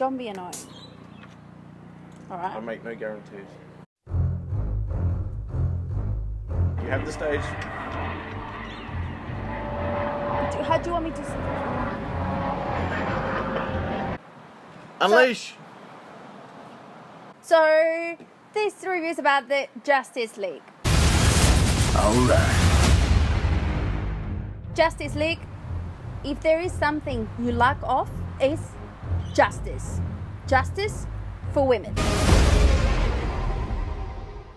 don't be annoying. All right. I make no guarantees. You have the stage. How do you want me to... Unleash! So, this review is about the Justice League. Alright. Justice League, if there is something you lack of, is justice. Justice for women.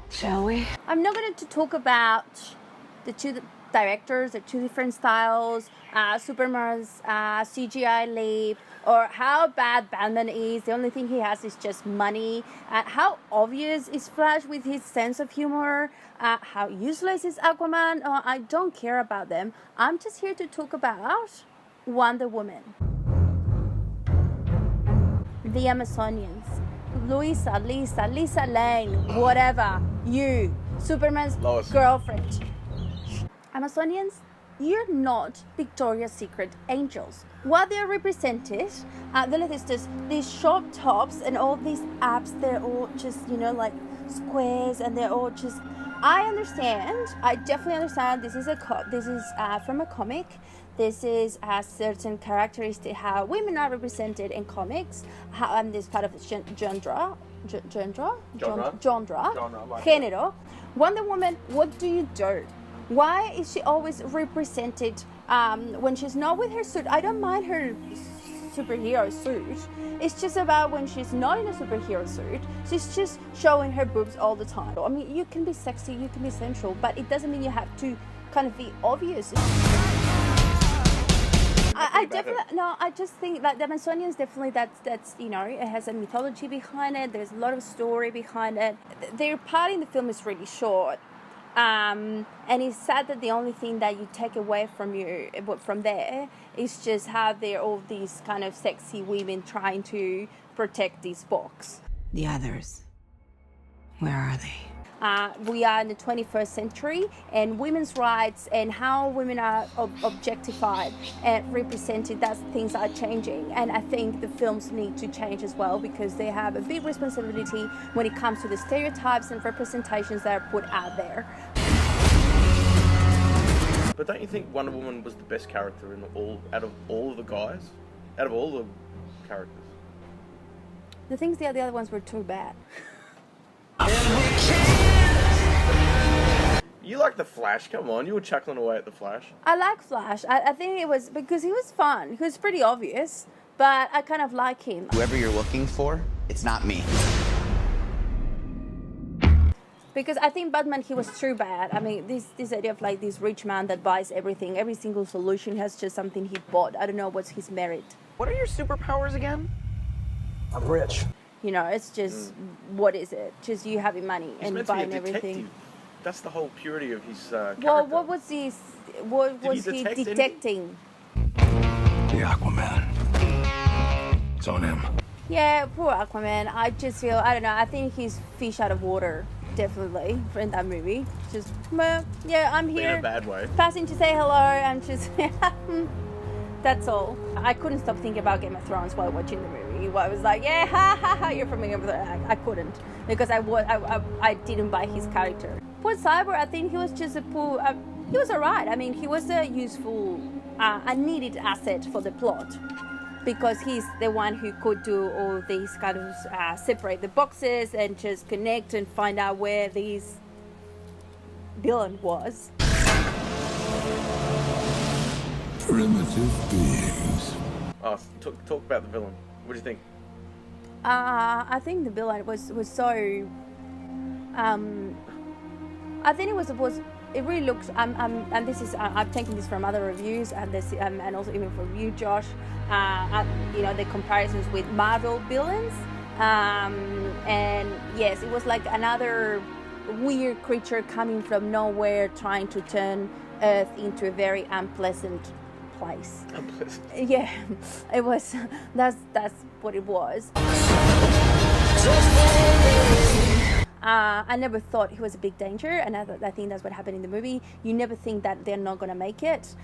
Shall we? I'm not going to talk about the two directors, the two different styles, Superman's CGI leap, or how bad Batman is. The only thing he has is just money. How obvious is Flash with his sense of humor. How useless is Aquaman. I don't care about them. I'm just here to talk about Wonder Woman. The Amazonians. Lisa Lane, whatever. You, Superman's Lois. girlfriend. Amazonians, you're not Victoria's Secret angels. What they're represented, is just these short tops and all these abs, they're all just, like squares, and they're all just... I definitely understand this is from a comic. This is a certain characteristic how women are represented in comics, and this part of the genre. Género. Wonder Woman, what do you do? Why is she always represented when she's not with her suit? I don't mind her superhero suit. It's just about when she's not in a superhero suit, she's just showing her boobs all the time. I mean, you can be sexy, you can be sensual, but it doesn't mean you have to kind of be obvious. I just think that the Amazonians definitely that's it has a mythology behind it. There's a lot of story behind it. Their part in the film is really short. And it's sad that the only thing that you take away from there is just how they're all these kind of sexy women trying to protect this box. The others, where are they? We are in the 21st century, and women's rights and how women are objectified and represented, that things are changing. And I think the films need to change as well, because they have a big responsibility when it comes to the stereotypes and representations that are put out there. But don't you think Wonder Woman was the best character out of all of the guys? Out of all the characters? The things the other ones were too bad. You like the Flash? Come on, you were chuckling away at the Flash. I like Flash. I think it was because he was fun. He was pretty obvious, but I kind of like him. Whoever you're looking for, it's not me. Because I think Batman, he was too bad. I mean, this idea of like this rich man that buys everything, every single solution has just something he bought. I don't know what's his merit. What are your superpowers again? I'm rich. It's just, what is it? Just you having money and buying everything. That's the whole purity of his character. Well, what was he detecting? The Aquaman. It's on him. Yeah, poor Aquaman. I just feel, I don't know, I think he's fish out of water, definitely, in that movie. Just, yeah, I'm here. In a bad way. Passing to say hello, I'm just, that's all. I couldn't stop thinking about Game of Thrones while watching the movie. I was like, yeah, ha, ha, ha, you're from Game of Thrones. I couldn't, because I didn't buy his character. Poor Cyborg, I think he was just he was alright. I mean, he was a useful, a needed asset for the plot, because he's the one who could do all these kind of separate the boxes and just connect and find out where this villain was. Primitive beings. Oh, talk about the villain. What do you think? I think the villain was so. I think it really looks. And this is I'm taking this from other reviews and this and also even from you, Josh. The comparisons with Marvel villains. And yes, it was like another weird creature coming from nowhere, trying to turn Earth into a very unpleasant place. Unpleasant. Yeah, it was. That's what it was. I never thought he was a big danger, and I think that's what happened in the movie. You never think that they're not going to make it,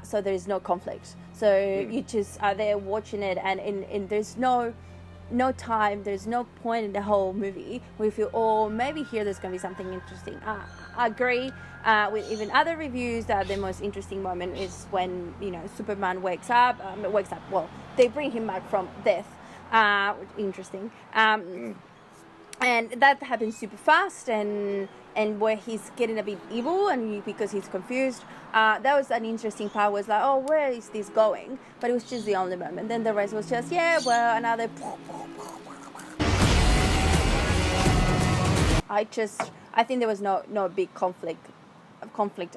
so there is no conflict. So you just are there watching it, and there's no no time, there's no point in the whole movie where you feel, oh, maybe here there's going to be something interesting. I agree with even other reviews that the most interesting moment is when, you know, Superman wakes up, well, they bring him back from death, interesting. And that happens super fast, and where he's getting a bit evil, and because he's confused. That was an interesting part. Was like, oh, where is this going? But it was just the only moment. Then the rest was just, yeah, well, another. I think there was no big conflict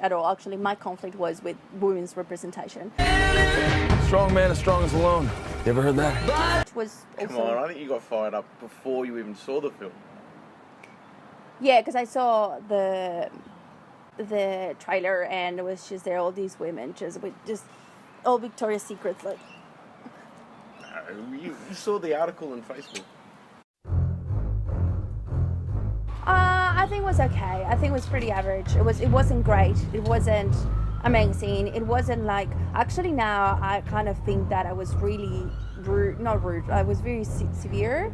at all. Actually, my conflict was with women's representation. Strong man is strongest alone. You ever heard that? It was Come also, on, I think you got fired up before you even saw the film. yeah, because I saw the trailer, and it was just there all these women just all Victoria's Secrets, like. You saw the article on Facebook. I think it was okay. I think it was pretty average. It wasn't great. It wasn't amazing. It wasn't like, actually now I kind of think that I was really not rude. I was very severe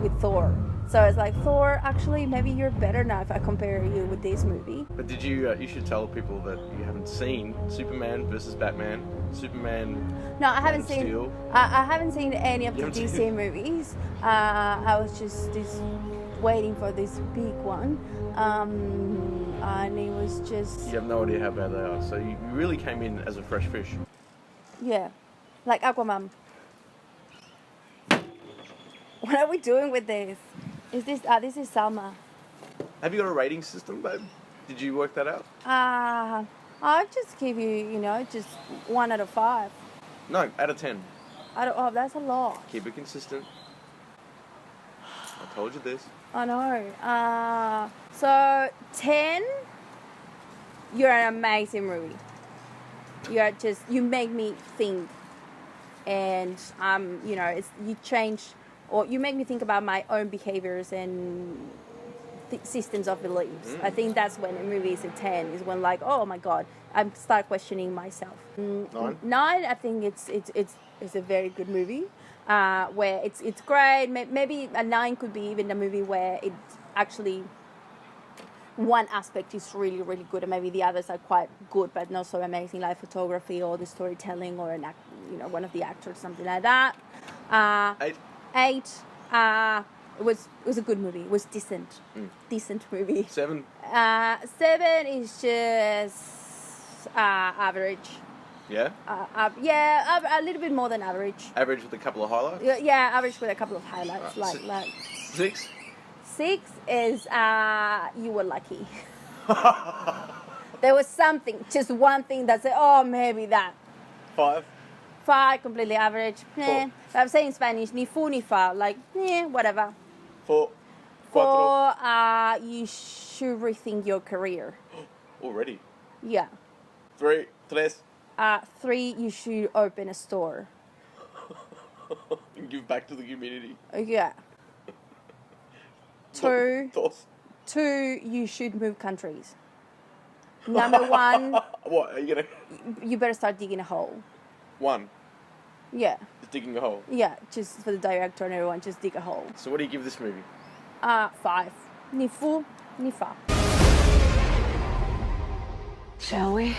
with Thor. So it's like, Thor, actually maybe you're better now if I compare you with this movie. But did you? You should tell people that you haven't seen Superman versus Batman. No, I haven't seen. Steel. I haven't seen any of the You haven't DC seen- movies. I was just waiting for this big one, and it was just, You have no idea how bad they are. So you really came in as a fresh fish. yeah, like Aquaman. What are we doing with this? Is this this is Salma? Have you got a rating system, babe? Did you work that out? I'll just give you, just 1 out of 5. No, out of 10. Oh, that's a lot. Keep it consistent. I told you this. I know. So 10. You're an amazing movie. You make me think, and you change, or you make me think about my own behaviors and systems of beliefs. I think that's when a movie is a 10. Is when, like, oh my god, I start questioning myself. 9. I think it's a very good movie. Where it's great. Maybe a 9 could be even a movie where it actually, one aspect is really, really good, and maybe the others are quite good but not so amazing, like photography or the storytelling or one of the actors, something like that. 8. It was a good movie. It was decent movie. 7. 7 is just average. Yeah? A little bit more than average. Average with a couple of highlights? Yeah, average with a couple of highlights. Like 6? 6 is you were lucky. There was something, just one thing that said, oh, maybe that. 5? 5, completely average. Four. I'm saying in Spanish, ni fu ni fa, like, whatever. 4? 4, you should rethink your career. Already? Yeah. 3? 3, you should open a store. And give back to the community. Yeah. 2, Dos. 2, you should move countries. Number 1, What? Are you going to... you better start digging a hole. 1. Yeah. Just digging a hole. Yeah, just for the director and everyone, just dig a hole. So what do you give this movie? 5. Ni fu, ni fa. Shall we?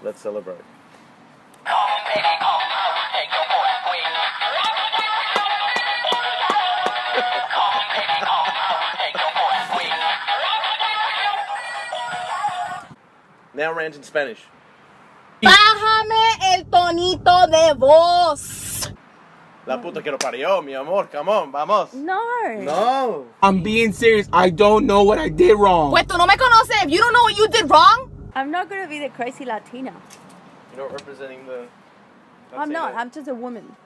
Let's celebrate. Now rant in Spanish. Bájame el tonito de voz. La puta que lo parió, mi amor. Come on, vamos. No. No. I'm being serious. I don't know what I did wrong. Pues tú no me conoces. If you don't know what you did wrong. I'm not going to be the crazy Latina. You're not representing the... I'm not. I'm just a woman.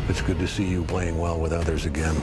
It's good to see you playing well with others again.